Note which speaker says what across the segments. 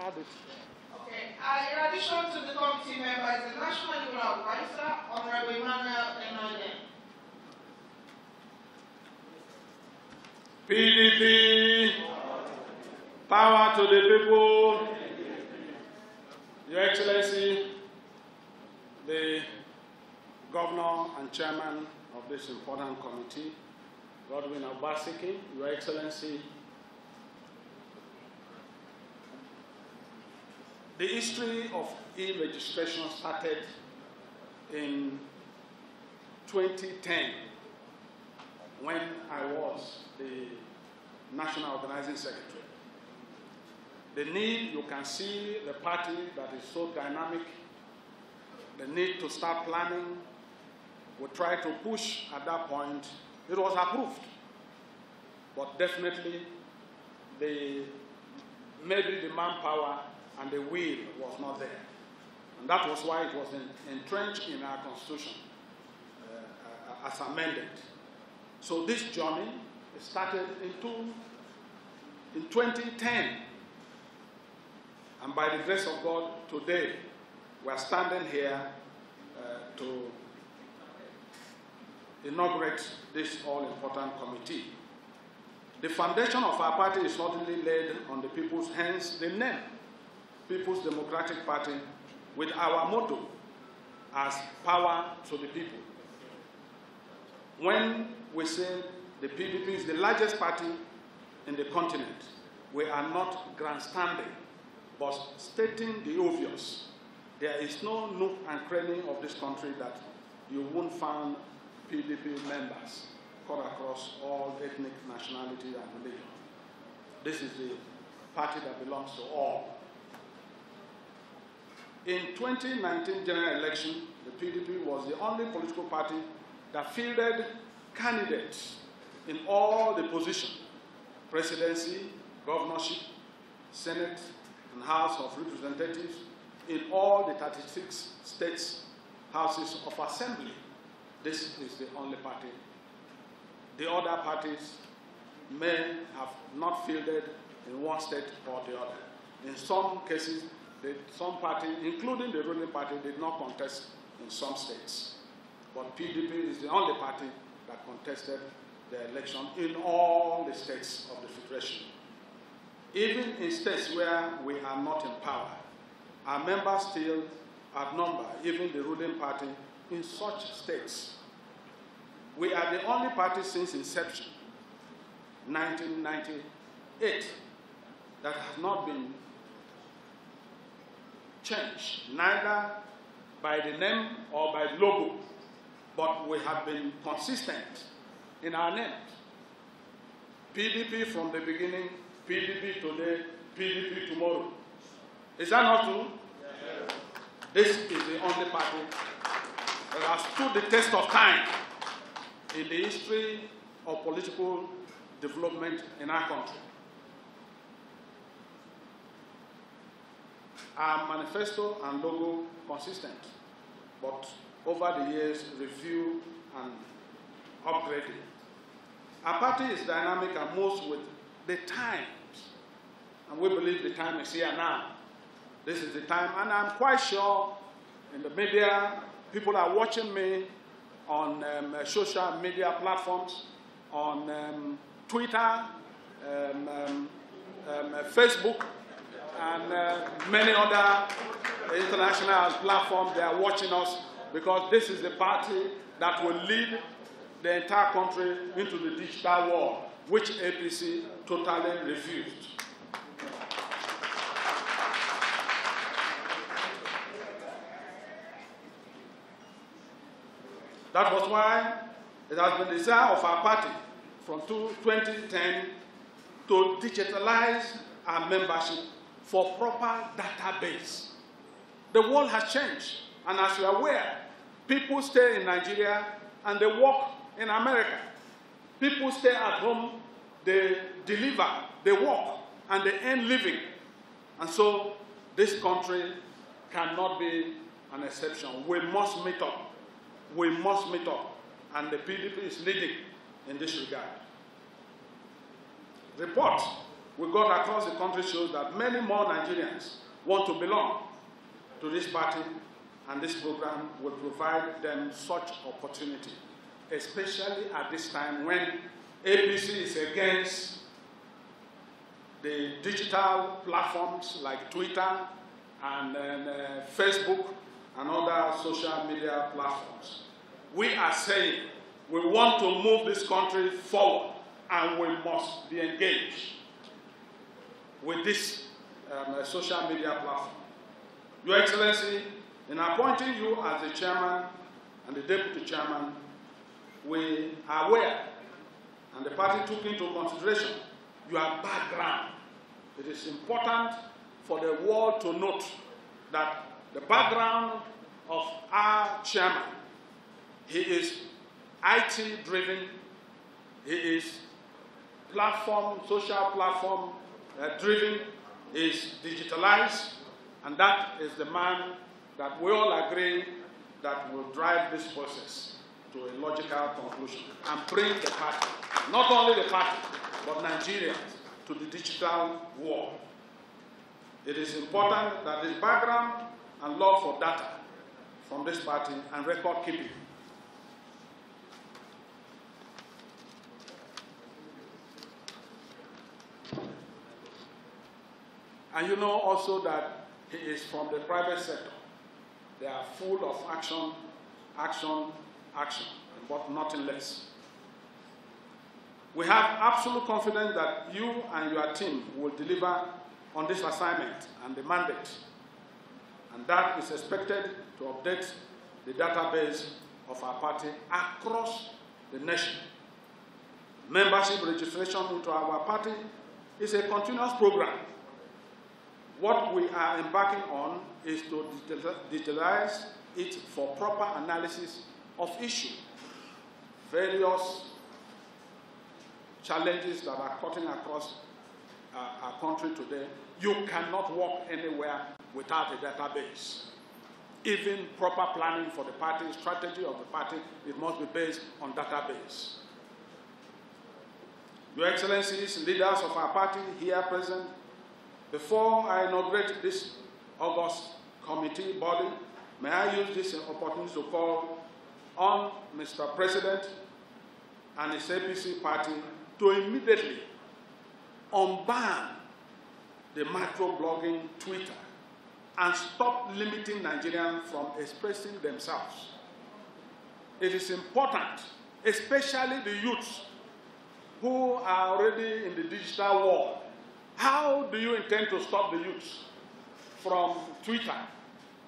Speaker 1: add it.
Speaker 2: Okay. In addition to the committee members, the National Legal Advisor, Honorable Emmanuel Enoide.
Speaker 3: PDP, power to the people. Your Excellency, the Governor and Chairman of this important committee, Godwin Obaseki, Your Excellency, the history of e-registration started in 2010 when I was the National Organizing Secretary. The need, you can see the party that is so dynamic, the need to start planning. We tried to push at that point. It was approved. But definitely, maybe the manpower and the will was not there. And that was why it was entrenched in our Constitution as amended. So this journey started in 2010. And by the grace of God, today, we are standing here to inaugurate this all-important committee. The foundation of our party is not only laid on the people's hands, the name, People's Democratic Party, with our motto as power to the people. When we say the PDP is the largest party in the continent, we are not grandstanding, but stating the obvious. There is no nook and cranny of this country that you won't find PDP members cut across all ethnic, nationality, and religion. This is the party that belongs to all. In 2019 general election, the PDP was the only political party that fielded candidates in all the positions: presidency, governorship, Senate, and House of Representatives, in all the 36 states' houses of assembly. This is the only party. The other parties may have not fielded in one state or the other. In some cases, some parties, including the ruling party, did not contest in some states. But PDP is the only party that contested the election in all the states of the Federation. Even in states where we are not in power, our members still outnumber even the ruling party in such states. We are the only party since inception, 1998, that has not been changed, neither by the name or by the logo, but we have been consistent in our names. PDP from the beginning, PDP today, PDP tomorrow. Is that not true? Yes. This is the only party that has stood the test of time in the history of political development in our country. Our manifesto and logo consistent, but over the years reviewed and upgraded. Our party is dynamic and moves with the times, and we believe the time is here now. This is the time, and I'm quite sure in the media, people are watching me on social media platforms, on Twitter, Facebook, and many other international platforms. They are watching us because this is the party that will lead the entire country into the digital world, which APC totally refused. That was why it has been the desire of our party from 2010 to digitalize our membership for proper database. The world has changed, and as you are aware, people stay in Nigeria and they work in America. People stay at home, they deliver, they work, and they earn living. And so this country cannot be an exception. We must meet up. We must meet up, and the PDP is leading in this regard. Reports we got across the country shows that many more Nigerians want to belong to this party, and this program will provide them such opportunity, especially at this time when APC is against the digital platforms like Twitter and Facebook and other social media platforms. We are saying we want to move this country forward, and we must be engaged with this social media platform. Your Excellency, in appointing you as the chairman and the deputy chairman, we are aware, and the party took into consideration, your background. It is important for the world to note that the background of our chairman, he is IT driven, he is social platform driven, is digitalized, and that is the man that we all agree that will drive this process to a logical conclusion and bring the party, not only the party, but Nigerians to the digital world. It is important that this background and love for data from this party and record keeping and you know also that he is from the private sector. They are full of action, but nothing less. We have absolute confidence that you and your team will deliver on this assignment and the mandate, and that is expected to update the database of our party across the nation. Membership registration into our party is a continuous program. What we are embarking on is to digitalize it for proper analysis of issues, various challenges that are cutting across our country today. You cannot walk anywhere without a database. Even proper planning for the party, strategy of the party, it must be based on database. Your Excellencies, leaders of our party here present, before I inaugurate this August committee body, may I use this opportunity to call on Mr. President and his APC party to immediately unban the microblogging Twitter and stop limiting Nigerians from expressing themselves. It is important, especially the youths who are already in the digital world. How do you intend to stop the youths from Twitter?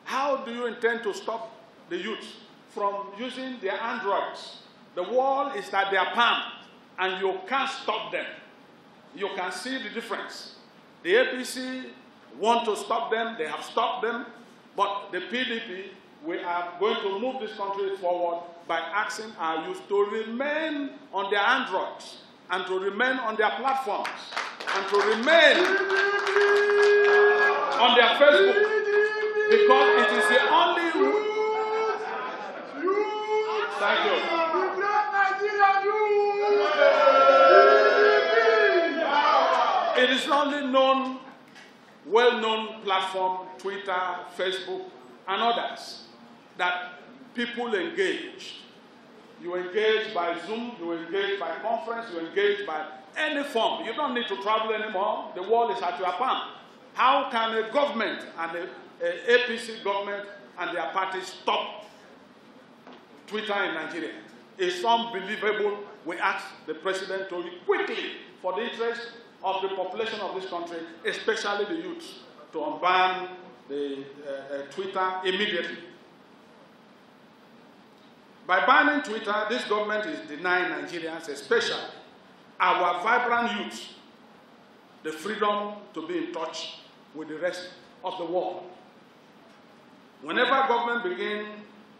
Speaker 3: How do you intend to stop the youths from using their Androids? The world is at their palm, and you can't stop them. You can see the difference. The APC want to stop them, they have stopped them, but the PDP, we are going to move this country forward by asking our youth to remain on their Androids and to remain on their platforms and to remain on their Facebook, because it is the only... Thank you. It is only known, well-known platform, Twitter, Facebook, and others, that people engage. You engage by Zoom, you engage by conference, you engage by any form. You don't need to travel anymore. The world is at your palm. How can a government and an APC government and their parties stop Twitter in Nigeria? It's unbelievable. We ask the president to quickly, for the interest of the population of this country, especially the youth, to unban the Twitter immediately. By banning Twitter, this government is denying Nigerians, especially our vibrant youth, the freedom to be in touch with the rest of the world. Whenever government begins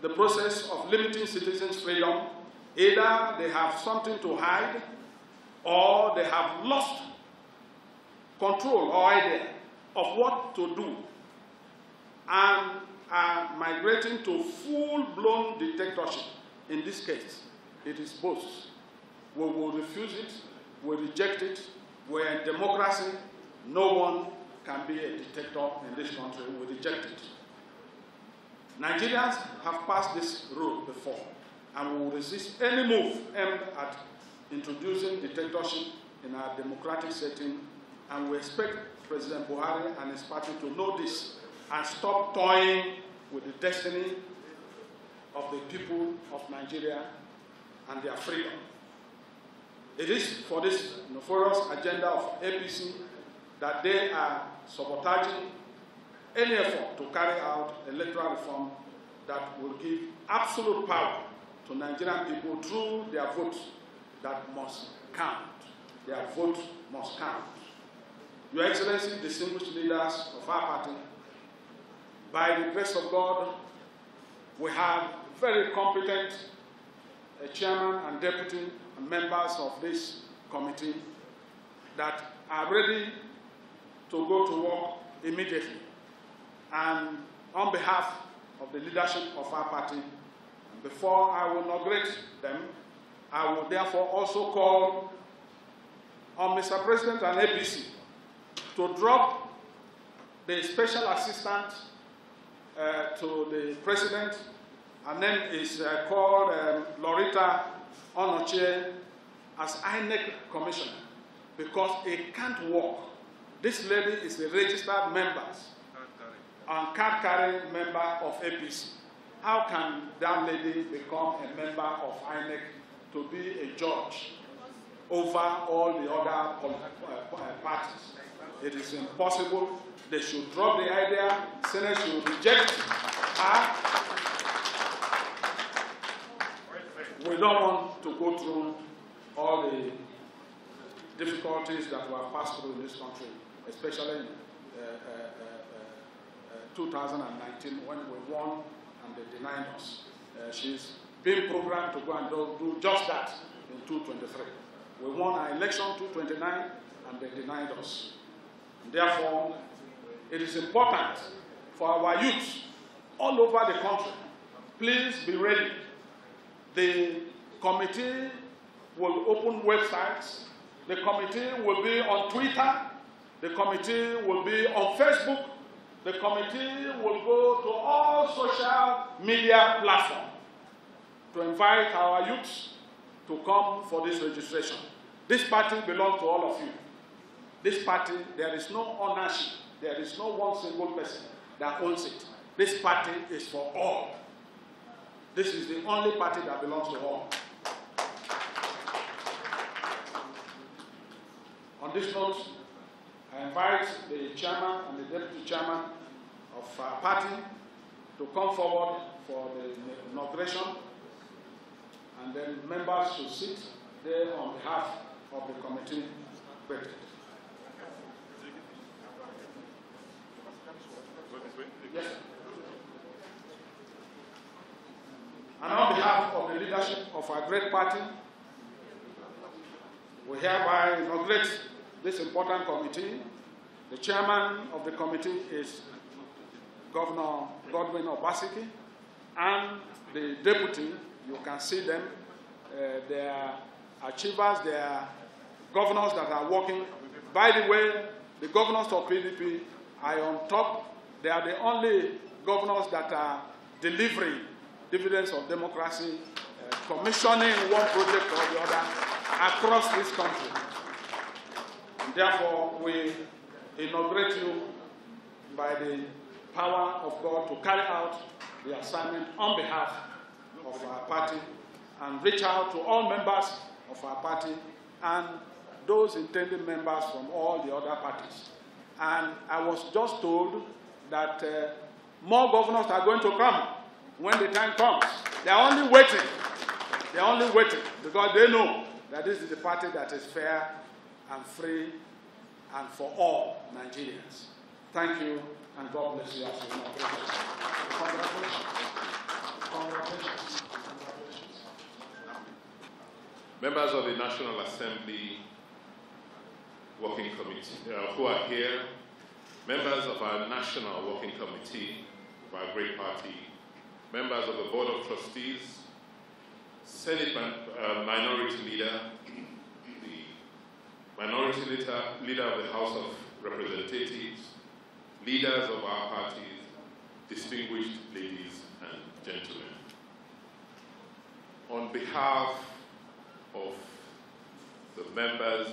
Speaker 3: the process of limiting citizens' freedom, either they have something to hide or they have lost control or idea of what to do and are migrating to full-blown dictatorship. In this case, it is both. We will refuse it, we reject it, We're in democracy. No one can be a dictator in this country. We reject it. Nigerians have passed this rule before, and we will resist any move aimed at introducing dictatorship in our democratic setting, and we expect President Buhari and his party to know this and stop toying with the destiny of the people of Nigeria and their freedom. It is for this nefarious agenda of APC that they are sabotaging any effort to carry out electoral reform that will give absolute power to Nigerian people through their vote that must count. Their vote must count. Your Excellency, distinguished leaders of our party, by the grace of God, we have very competent chairman and deputy and members of this committee that are ready to go to work immediately. And on behalf of the leadership of our party, before I will inaugurate them, I will therefore also call on Mr. President and APC to drop the special assistant to the president. Her name is called Loretta Onochie as INEC commissioner, because it can't work. This lady is a registered member and card-carrying member of APC. How can that lady become a member of INEC to be a judge over all the other parties? It is impossible. They should drop the idea. Senate should reject her. We don't want to go through all the difficulties that we have passed through in this country, especially in 2019 when we won and they denied us. She's been programmed to go and do just that in 2023. We won our election in 2029 and they denied us. Therefore, it is important for our youth all over the country. Please be ready. The committee will open websites. The committee will be on Twitter. The committee will be on Facebook. The committee will go to all social media platforms to invite our youth to come for this registration. This party belongs to all of you. This party, there is no ownership. There is no one single person that owns it. This party is for all. This is the only party that belongs to all. On this note, I invite the chairman and the deputy chairman of our party to come forward for the inauguration, and then members should sit there on behalf of the committee president. Yes. And on behalf of the leadership of our great party, we hereby inaugurate this important committee. The chairman of the committee is Governor Godwin Obaseki, and the deputy, you can see them, they are achievers, they are governors that are working. By the way, the governors of PDP are on top. They are the only governors that are delivering dividends of democracy, commissioning one project or the other across this country. And therefore, we inaugurate you by the power of God to carry out the assignment on behalf of our party and reach out to all members of our party and those intended members from all the other parties. And I was just told that more governors are going to come when the time comes. They are only waiting. They are only waiting because they know that this is the party that is fair and free and for all Nigerians. Thank you, and God bless you as you know. Congratulations. Congratulations.
Speaker 1: Members of the National Assembly Working Committee who are here, members of our National Working Committee of our great party, members of the Board of Trustees, Senate Minority Leader, the Minority Leader of the House of Representatives, leaders of our parties, distinguished ladies and gentlemen. On behalf of the members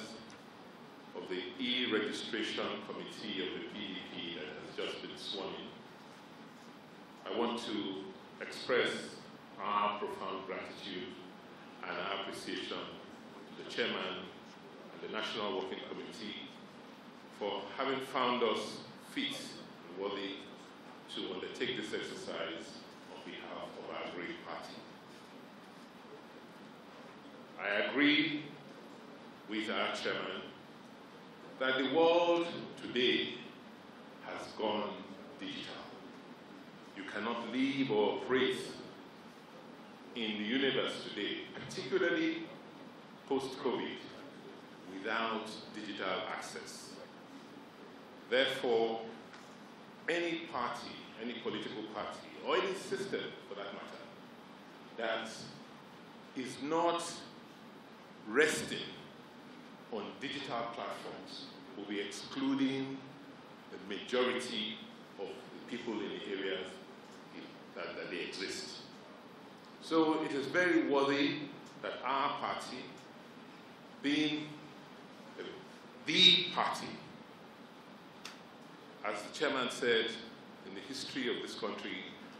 Speaker 1: of the e-registration committee of the PDP that has just been sworn in, I want to express our profound gratitude and our appreciation to the chairman and the National Working Committee for having found us fit and worthy to undertake this exercise on behalf of our great party. I agree with our chairman that the world today has gone digital. You cannot live or operate in the universe today, particularly post-COVID, without digital access. Therefore, any party, any political party, or any system for that matter, that is not resting on digital platforms will be excluding the majority of the people in the areas that they exist. So it is very worthy that our party, being the party, as the chairman said, in the history of this country,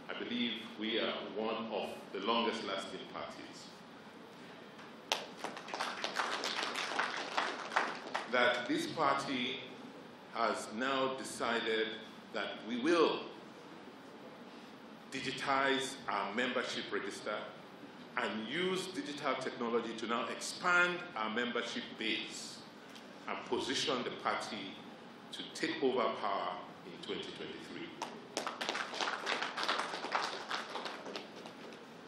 Speaker 1: I believe we are one of the longest lasting parties. That this party has now decided that we will digitize our membership register and use digital technology to now expand our membership base and position the party to take over power in 2023.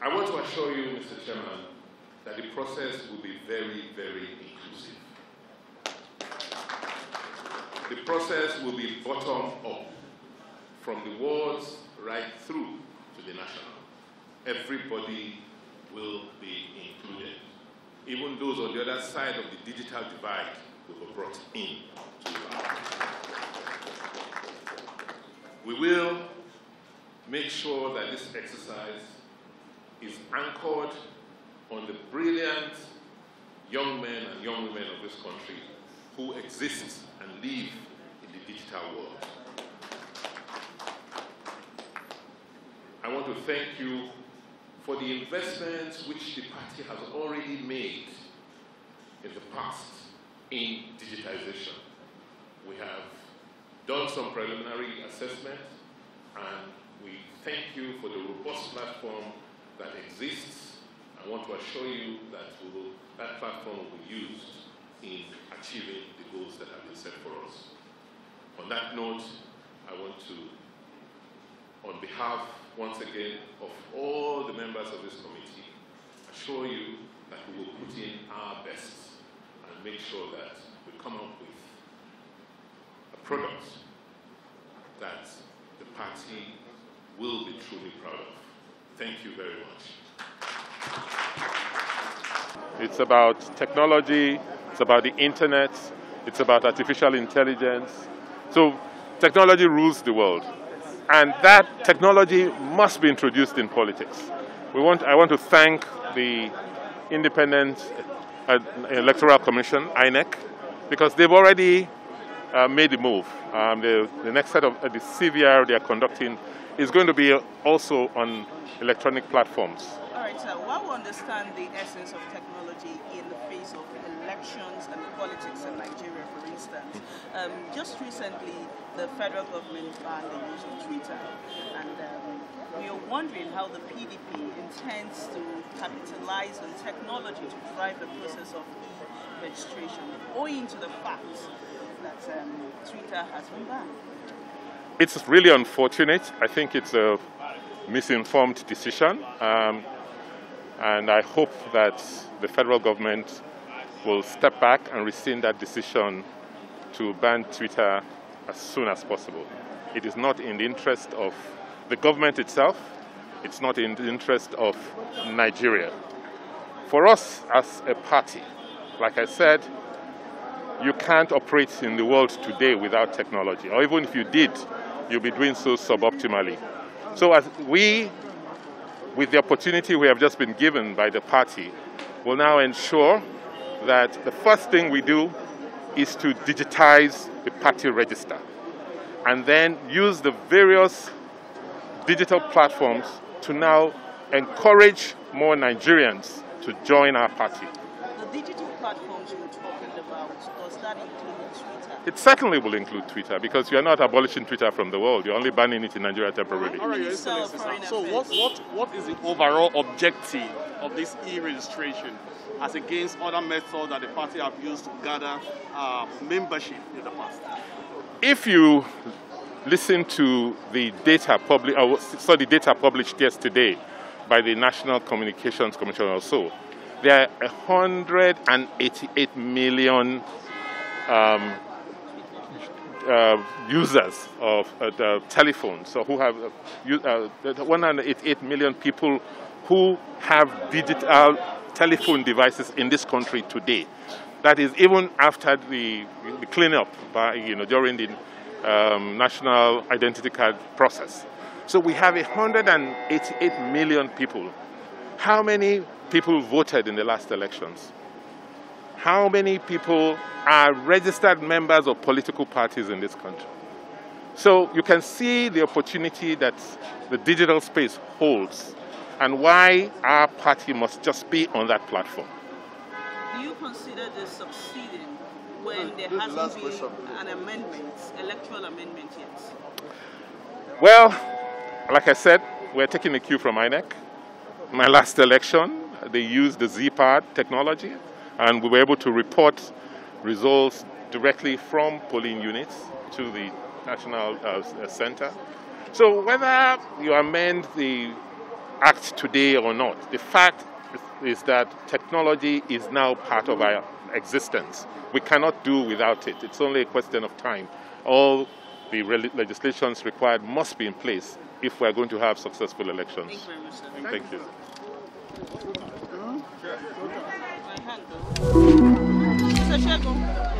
Speaker 1: I want to assure you, Mr. Chairman, that the process will be very, very inclusive. The process will be bottom up, from the wards right through to the national. Everybody will be included. Even those on the other side of the digital divide will be brought in to our. We will make sure that this exercise is anchored on the brilliant young men and young women of this country who exist and live in the digital world. I want to thank you for the investments which the party has already made in the past in digitization. We have done some preliminary assessment, and we thank you for the robust platform that exists. I want to assure you that that platform will be used in achieving the goals that have been set for us. On that note, I want to, on behalf, once again, of all the members of this committee, assure you that we will put in our best and make sure that we come up with a product that the party will be truly proud of. Thank you very much. It's about technology, it's about the internet, it's about artificial intelligence. So technology rules the world. And that technology must be introduced in politics. I want to thank the Independent Electoral Commission, INEC, because they've already made the move. The next set of the CVR they are conducting is going to be also on electronic platforms.
Speaker 4: All right, sir. While we understand the essence of technology in the face of elections and politics in Nigeria, for instance, just recently the federal government banned the use of Twitter, and we are wondering how the PDP intends to capitalize on technology to drive the process of e-registration, owing to the fact that Twitter has been banned.
Speaker 1: It's really unfortunate. I think it's a misinformed decision, and I hope that the federal government will step back and rescind that decision to ban Twitter as soon as possible. It is not in the interest of the government itself. It's not in the interest of Nigeria. For us as a party, like I said, you can't operate in the world today without technology, or even if you did, you'll be doing so suboptimally. So as we, with the opportunity we have just been given by the party, will now ensure that the first thing we do is to digitize the party register and then use the various digital platforms to now encourage more Nigerians to join our party.
Speaker 4: The digital platforms you're talking about, does that include Twitter?
Speaker 1: It certainly will include Twitter, because you are not abolishing Twitter from the world. You're only banning it in Nigeria temporarily.
Speaker 5: All right, Your Excellency, so what is the overall objective of this e-registration as against other methods that the party have used to gather membership in the past?
Speaker 1: If you listen to the data published yesterday by the National Communications Commission or so, there are 188 million users of telephones, so who have 188 million people who have digital telephone devices in this country today. That is even after the cleanup by, during the national identity card process. So we have 188 million people. How many people voted in the last elections? How many people are registered members of political parties in this country? So you can see the opportunity that the digital space holds and why our party must just be on that platform.
Speaker 4: Do you consider this succeeding when there hasn't been an amendment, electoral amendment yet?
Speaker 1: Well, like I said, we're taking a cue from INEC. My last election, they used the Z-Pad technology, and we were able to report results directly from polling units to the National Center. So whether you amend the Act today or not, the fact is that technology is now part of our existence. We cannot do without it. It's only a question of time. All the legislations required must be in place if we're going to have successful elections.
Speaker 4: Thank you very much, sir.
Speaker 1: Thank you.
Speaker 4: My hand, though. Mr. Shego.